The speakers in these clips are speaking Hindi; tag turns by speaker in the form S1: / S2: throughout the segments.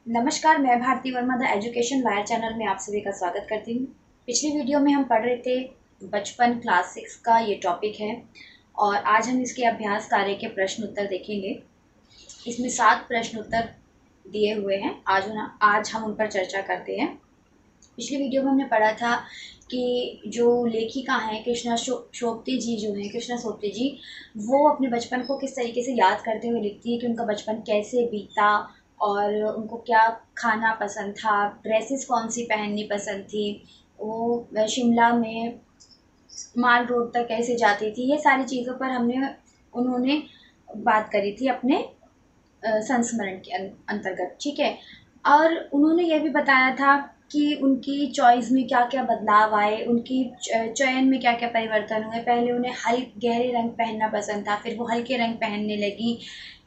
S1: नमस्कार, मैं Bharti Verma the education wire channel में आप सभी का स्वागत करती हूँ। पिछली वीडियो में हम पढ़ रहे थे बचपन क्लास 6 का ये टॉपिक है और आज हम इसके अभ्यास कार्य के प्रश्न उत्तर देखेंगे। इसमें 7 प्रश्न उत्तर दिए हुए हैं। आज हम उन पर चर्चा करते हैं। पिछली वीडियो में हमने पढ़ा था कि जो लेखिका हैं कृष्णा सोपते जी जो हैं कृष्णा सोपते जी, वो अपने बचपन को किस तरीके से याद करते हुए लिखती है कि उनका बचपन कैसे बीता और उनको क्या खाना पसंद था, ड्रेसेस कौन सी पहननी पसंद थी, वो शिमला में माल रोड तक कैसे जाती थी। ये सारी चीज़ों पर उन्होंने बात करी थी अपने संस्मरण के अंतर्गत। ठीक है। और उन्होंने यह भी बताया था कि उनकी चॉइस में क्या क्या बदलाव आए, उनकी चयन में क्या क्या परिवर्तन हुए। पहले उन्हें गहरे रंग पहनना पसंद था, फिर वो हल्के रंग पहनने लगी।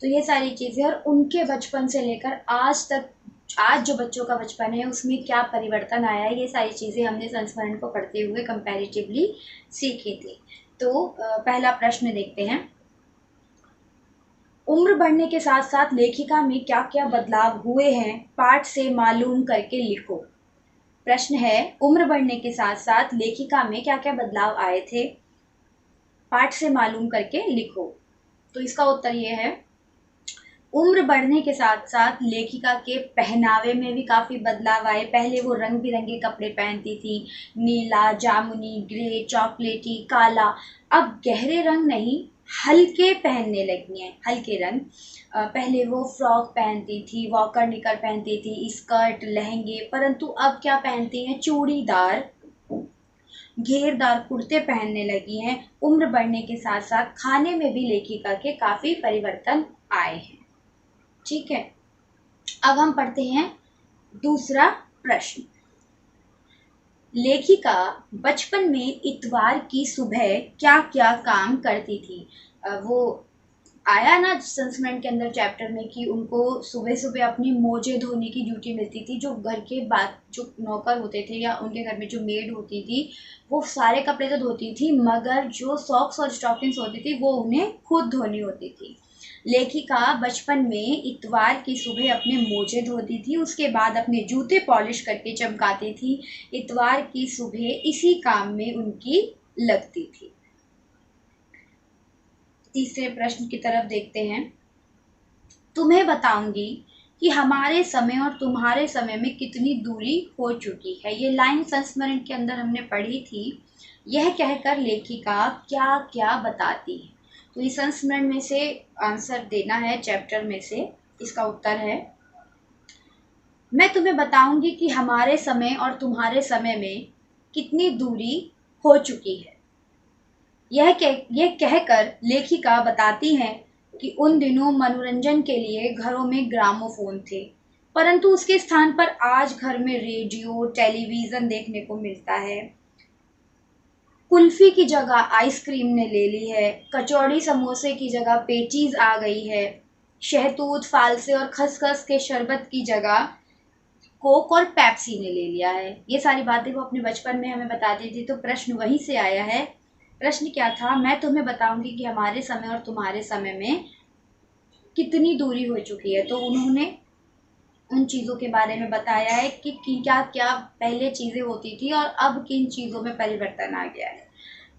S1: तो ये सारी चीज़ें और उनके बचपन से लेकर आज तक, आज जो बच्चों का बचपन है उसमें क्या परिवर्तन आया है, ये सारी चीज़ें हमने संस्मरण को पढ़ते हुए कंपैरेटिवली सीखी थी। तो पहला प्रश्न देखते हैं। उम्र बढ़ने के साथ साथ लेखिका में क्या क्या बदलाव हुए हैं, पाठ से मालूम करके लिखो। प्रश्न है, उम्र बढ़ने के साथ साथ लेखिका में क्या क्या बदलाव आए थे, पाठ से मालूम करके लिखो। तो इसका उत्तर ये है, उम्र बढ़ने के साथ साथ लेखिका के पहनावे में भी काफ़ी बदलाव आए। पहले वो रंग बिरंगे कपड़े पहनती थी, नीला, जामुनी, ग्रे, चॉकलेटी, काला। अब गहरे रंग नहीं, हल्के पहनने लगी हैं, हल्के रंग। पहले वो फ्रॉक पहनती थी, वॉकर निकर पहनती थी, स्कर्ट, लहंगे, परंतु अब क्या पहनती हैं, चूड़ीदार, घेरदार कुर्ते पहनने लगी हैं। उम्र बढ़ने के साथ साथ खाने में भी लेखिका के काफ़ी परिवर्तन आए हैं। ठीक है। अब हम पढ़ते हैं दूसरा प्रश्न। लेखिका बचपन में इतवार की सुबह क्या क्या काम करती थी। वो आया ना संस्मरण के अंदर चैप्टर में कि उनको सुबह सुबह अपनी मोजे धोने की ड्यूटी मिलती थी। जो घर के बाद जो नौकर होते थे या उनके घर में जो मेड होती थी, वो सारे कपड़े तो धोती थी, मगर जो सॉक्स और स्टॉकिंग्स होती थी वो उन्हें खुद धोनी होती थी। लेखिका बचपन में इतवार की सुबह अपने मोजे धोती थी, उसके बाद अपने जूते पॉलिश करके चमकाती थी। इतवार की सुबह इसी काम में उनकी लगती थी। तीसरे प्रश्न की तरफ देखते हैं। तुम्हें बताऊंगी कि हमारे समय और तुम्हारे समय में कितनी दूरी हो चुकी है। ये लाइन संस्मरण के अंदर हमने पढ़ी थी। यह कहकर लेखिका क्या क्या बताती है। तो इस संस्मरण में से आंसर देना है, चैप्टर में से इसका उत्तर है, मैं तुम्हें बताऊंगी कि हमारे समय और तुम्हारे समय में कितनी दूरी हो चुकी है। यह कहकर लेखिका बताती हैं कि उन दिनों मनोरंजन के लिए घरों में ग्रामोफोन थे, परंतु उसके स्थान पर आज घर में रेडियो, टेलीविज़न देखने को मिलता है। कुल्फी की जगह आइसक्रीम ने ले ली है, कचौड़ी समोसे की जगह पेटीज आ गई है, शहतूत, फालसे और खसखस के शरबत की जगह कोक और पेप्सी ने ले लिया है। ये सारी बातें वो अपने बचपन में हमें बताती थी। तो प्रश्न वहीं से आया है। प्रश्न क्या था, मैं तुम्हें बताऊंगी कि हमारे समय और तुम्हारे समय में कितनी दूरी हो चुकी है। तो उन्होंने उन चीज़ों के बारे में बताया है कि क्या क्या पहले चीज़ें होती थी और अब किन चीज़ों में परिवर्तन आ गया है।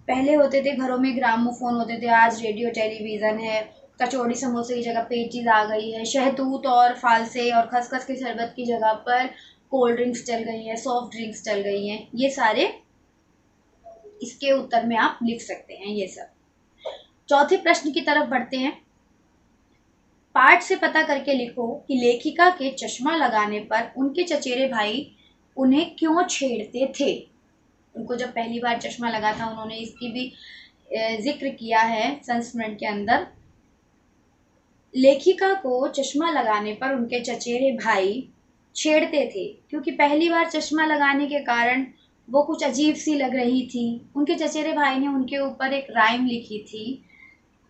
S1: पहले होते थे घरों में ग्रामोफोन होते थे, आज रेडियो टेलीविज़न है। कचौड़ी समोसे की जगह पेटीज आ गई है। शहतूत और फालसे और खसखस के शरबत की जगह पर कोल्ड ड्रिंक्स चल गई हैं, सॉफ्ट ड्रिंक्स चल गई हैं। ये सारे इसके उत्तर में आप लिख सकते हैं ये सब। चौथे प्रश्न की तरफ बढ़ते हैं। पाठ से पता करके लिखो कि लेखिका के चश्मा लगाने पर उनके चचेरे भाई उन्हें क्यों छेड़ते थे। उनको जब पहली बार चश्मा लगा था, उन्होंने इसकी भी जिक्र किया है संस्मरण के अंदर। लेखिका को चश्मा लगाने पर उनके चचेरे भाई छेड़ते थे क्योंकि पहली बार चश्मा लगाने के कारण वो कुछ अजीब सी लग रही थी। उनके चचेरे भाई ने उनके ऊपर एक राइम लिखी थी,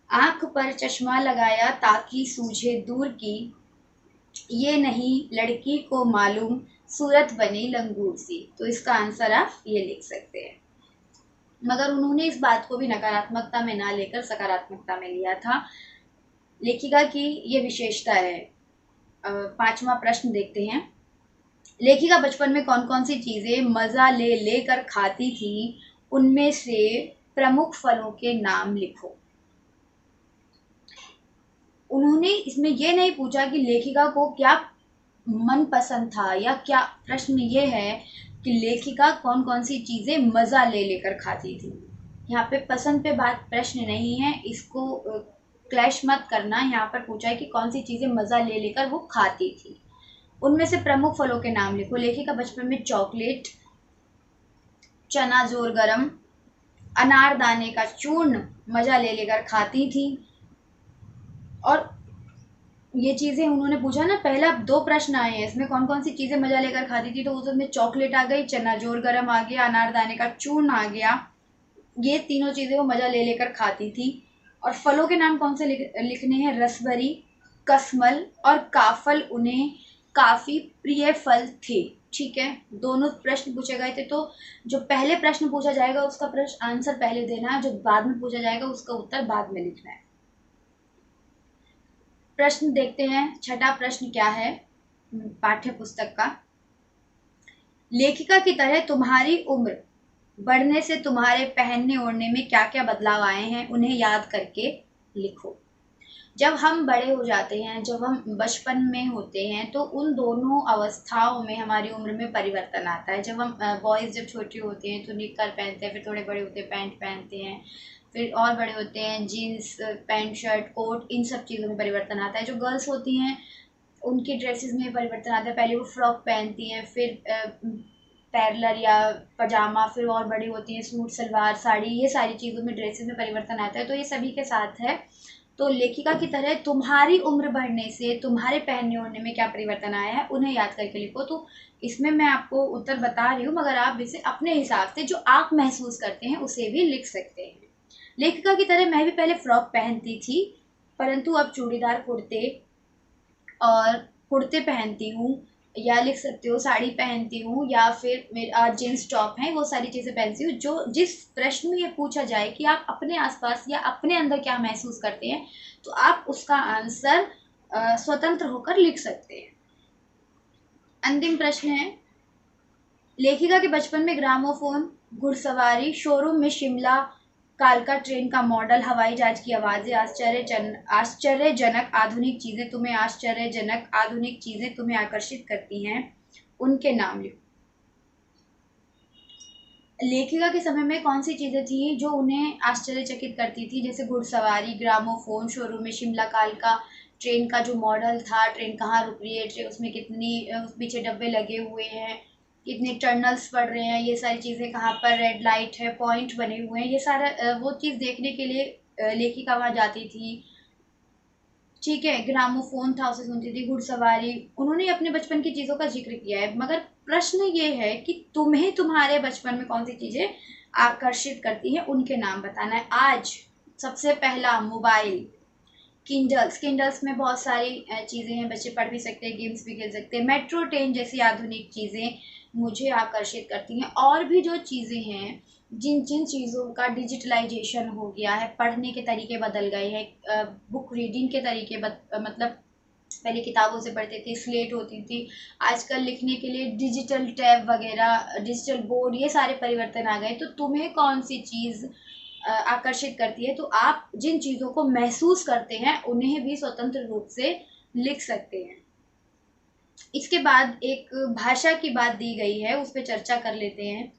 S1: आंख पर चश्मा लगाया ताकि सूझे दूर की, ये नहीं लड़की को मालूम सूरत बनी लंगूर सी। तो इसका आंसर आप ये लिख सकते हैं। मगर उन्होंने इस बात को भी नकारात्मकता में ना लेकर सकारात्मकता में लिया था। लेखिका की ये विशेषता है। पांचवा प्रश्न देखते हैं। लेखिका बचपन में कौन कौन सी चीजें मजा ले लेकर खाती थी, उनमें से प्रमुख फलों के नाम लिखो। उन्होंने इसमें यह नहीं पूछा कि लेखिका को क्या मन पसंद था, या क्या प्रश्न ये है कि लेखिका कौन कौन सी चीजें मजा ले लेकर खाती थी। यहाँ पे पसंद पे बात प्रश्न नहीं है, इसको क्लैश मत करना। यहाँ पर पूछा है कि कौन सी चीजें मजा ले लेकर वो खाती थी, उनमें से प्रमुख फलों के नाम लिखो। लेखिका बचपन में चॉकलेट, चना जोर गरम, अनारदाने का चूर्ण मजा ले लेकर खाती थी। और ये चीजें उन्होंने पूछा ना, पहला दो प्रश्न आए हैं इसमें कौन कौन सी चीजें मजा लेकर खाती थी, तो उसमें चॉकलेट आ गई, चना जोर गरम आ गया, अनारदाने का चूर्ण आ गया। ये तीनों चीजें वो मजा ले लेकर खाती थी। और फलों के नाम कौन से लिखने हैं? रसभरी, कसमल और काफल उन्हें काफी प्रिय फल थे। ठीक है, दोनों प्रश्न पूछे गए थे, तो जो पहले प्रश्न पूछा जाएगा उसका प्रश्न आंसर पहले देना है, जो बाद में पूछा जाएगा उसका उत्तर बाद में लिखना है। प्रश्न देखते हैं, छठा प्रश्न क्या है पाठ्य पुस्तक का। लेखिका की तरह तुम्हारी उम्र बढ़ने से तुम्हारे पहनने ओढ़ने में क्या क्या बदलाव आए हैं, उन्हें याद करके लिखो। जब हम बड़े हो जाते हैं, जब हम बचपन में होते हैं, तो उन दोनों अवस्थाओं में हमारी उम्र में परिवर्तन आता है। जब हम बॉयज़ जब छोटे होते हैं तो निक्कर पहनते हैं, फिर थोड़े बड़े होते हैं पैंट पहनते हैं, फिर और बड़े होते हैं जीन्स पैंट शर्ट कोट, इन सब चीज़ों में परिवर्तन आता है। जो गर्ल्स होती हैं उनकी ड्रेसेस में परिवर्तन आता है, पहले वो फ्रॉक पहनती हैं, फिर पैरलर या पजामा, फिर और बड़ी होती हैं सूट सलवार साड़ी, ये सारी चीज़ों में ड्रेसेस में परिवर्तन आता है। तो ये सभी के साथ है। तो लेखिका की तरह तुम्हारी उम्र बढ़ने से तुम्हारे पहनने ओढ़ने में क्या परिवर्तन आया है, उन्हें याद करके लिखो। तो इसमें मैं आपको उत्तर बता रही हूँ, मगर आप इसे अपने हिसाब से जो आप महसूस करते हैं उसे भी लिख सकते हैं। लेखिका की तरह मैं भी पहले फ्रॉक पहनती थी, परंतु अब चूड़ीदार कुर्ते और कुर्ते पहनती हूँ, या लिख सकते हो साड़ी पहनती हूँ, या फिर मेरा जीन्स टॉप है, वो सारी चीज़ें पहनती हूँ। जो जिस प्रश्न में ये पूछा जाए कि आप अपने आसपास या अपने अंदर क्या महसूस करते हैं, तो आप उसका आंसर स्वतंत्र होकर लिख सकते हैं। अंतिम प्रश्न है, लेखिका के बचपन में ग्रामोफोन, घुड़सवारी, शोरूम में शिमला कालका ट्रेन का मॉडल, हवाई जहाज की आवाज़ें, आश्चर्यजनक आधुनिक चीज़ें तुम्हें आश्चर्यजनक आधुनिक चीज़ें तुम्हें आकर्षित करती हैं, उनके नाम लिखो। लेखिका के समय में कौन सी चीज़ें थी जो उन्हें आश्चर्यचकित करती थी? जैसे घुड़सवारी, ग्रामोफोन, शोरूम में शिमला कालका ट्रेन का जो मॉडल था, ट्रेन कहाँ रुक रही है, ट्रेन उसमें कितनी पीछे डब्बे लगे हुए हैं, कितने टर्नल्स पड़ रहे हैं, ये सारी चीज़ें कहाँ पर रेड लाइट है, पॉइंट बने हुए हैं, ये सारा वो चीज़ देखने के लिए लेखिका वहाँ जाती थी। ठीक है, ग्रामोफोन था उसे सुनती थी, घुड़सवारी, उन्होंने अपने बचपन की चीज़ों का जिक्र किया है। मगर प्रश्न ये है कि तुम्हें तुम्हारे बचपन में कौन सी चीज़ें आकर्षित करती हैं, उनके नाम बताना है। आज सबसे पहला मोबाइल, किंडल्स में बहुत सारी चीज़ें हैं, बच्चे पढ़ भी सकते हैं, गेम्स भी खेल सकते हैं। मेट्रो ट्रेन जैसी आधुनिक चीज़ें मुझे आकर्षित करती हैं। और भी जो चीज़ें हैं, जिन जिन चीज़ों का डिजिटलाइजेशन हो गया है, पढ़ने के तरीके बदल गए हैं, बुक रीडिंग के तरीके मतलब पहले किताबों से पढ़ते थे, स्लेट होती थी, आजकल लिखने के लिए डिजिटल टैब वगैरह, डिजिटल बोर्ड, ये सारे परिवर्तन आ गए। तो तुम्हें कौन सी चीज़ आकर्षित करती है? तो आप जिन चीज़ों को महसूस करते हैं उन्हें भी स्वतंत्र रूप से लिख सकते हैं। इसके बाद एक भाषा की बात दी गई है, उस पर चर्चा कर लेते हैं।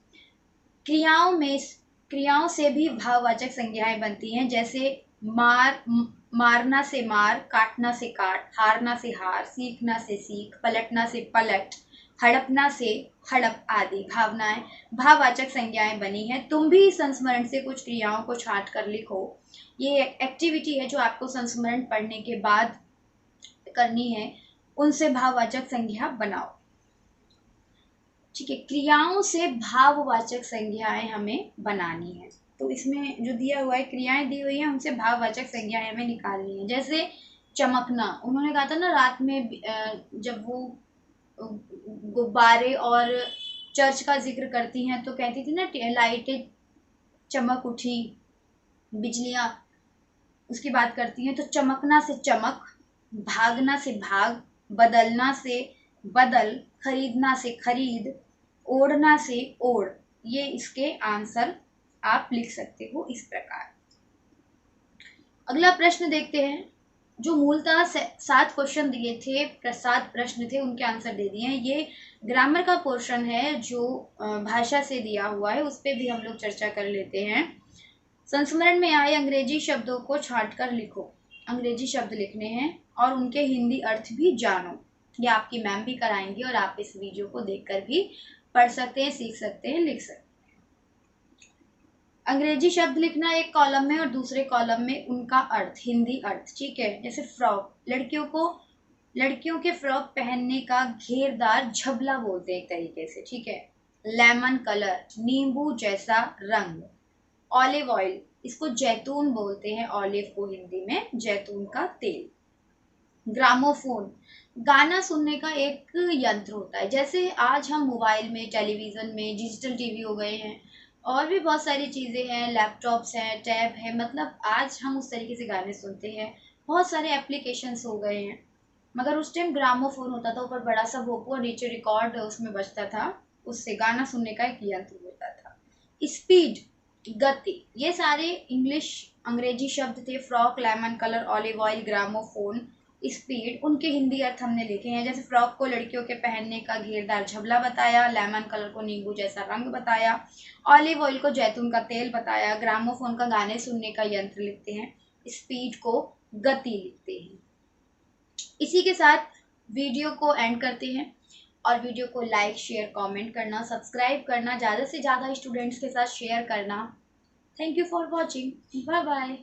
S1: क्रियाओं से भी भाववाचक संज्ञाएं बनती हैं, जैसे मारना से मार, काटना से काट, हारना से हार, सीखना से सीख, पलटना से पलट, हड़पना से हड़प आदि भावनाएं भाववाचक संज्ञाएं बनी हैं। तुम भी संस्मरण से कुछ क्रियाओं को छांट कर लिखो। ये एक्टिविटी है जो आपको संस्मरण पढ़ने के बाद करनी है, उनसे भाववाचक संज्ञा बनाओ। ठीक है, क्रियाओं से भाववाचक संज्ञाएं हमें बनानी है। तो इसमें जो दिया हुआ है, क्रियाएं दी हुई हैं, उनसे भाववाचक संज्ञाएं हमें निकालनी है। जैसे चमकना, उन्होंने कहा था ना रात में जब वो गुब्बारे और चर्च का जिक्र करती हैं तो कहती थी ना, लाइटें चमक उठी, बिजलियां, उसकी बात करती हैं। तो चमकना से चमक, भागना से भाग, बदलना से बदल, खरीदना से खरीद, ओढ़ना से ओढ़। ये इसके आंसर आप लिख सकते हो इस प्रकार। अगला प्रश्न देखते हैं। जो मूलतः 7 क्वेश्चन दिए थे, 7 प्रश्न थे, उनके आंसर दे दिए हैं। ये ग्रामर का पोर्शन है जो भाषा से दिया हुआ है, उस पर भी हम लोग चर्चा कर लेते हैं। संस्मरण में आए अंग्रेजी शब्दों को छांट कर लिखो। अंग्रेजी शब्द लिखने हैं और उनके हिंदी अर्थ भी जानो। ये आपकी मैम भी कराएंगी और आप इस वीडियो को देखकर भी पढ़ सकते हैं, सीख सकते हैं, लिख सकते हैं। अंग्रेजी शब्द लिखना एक कॉलम में और दूसरे कॉलम में उनका अर्थ, हिंदी अर्थ, ठीक है। जैसे फ्रॉक, लड़कियों के फ्रॉक पहनने का घेरदार झबला बोलते हैं एक तरीके से, ठीक है। लेमन कलर, नींबू जैसा रंग। ऑलिव ऑयल, इसको जैतून बोलते हैं, ऑलिव को हिंदी में जैतून का तेल। ग्रामोफोन, गाना सुनने का एक यंत्र होता है। जैसे आज हम मोबाइल में, टेलीविज़न में, डिजिटल टीवी हो गए हैं और भी बहुत सारी चीज़ें हैं, लैपटॉप्स हैं, टैब है, मतलब आज हम उस तरीके से गाने सुनते हैं। बहुत सारे एप्लीकेशंस हो गए हैं, मगर उस टाइम ग्रामोफोन होता था, ऊपर बड़ा सा भोपू और नीचे रिकॉर्ड उसमें बजता था, उससे गाना सुनने का एक यंत्र होता था। स्पीड, गति, ये सारे अंग्रेजी शब्द थे। Frock, lemon colour, olive oil, gramophone, speed, उनके हिंदी अर्थ हमने लिखे हैं। जैसे फ्रॉक को लड़कियों के पहनने का घेरदार झबला बताया, लेमन कलर को नींबू जैसा रंग बताया, ऑलिव ऑयल को जैतून का तेल बताया, ग्रामोफोन का गाने सुनने का यंत्र लिखते हैं, स्पीड को गति लिखते हैं। इसी के साथ वीडियो को एंड करते हैं और वीडियो को लाइक, शेयर, कमेंट करना, सब्सक्राइब करना, ज़्यादा से ज़्यादा स्टूडेंट्स के साथ शेयर करना। Thank you for watching. Bye bye.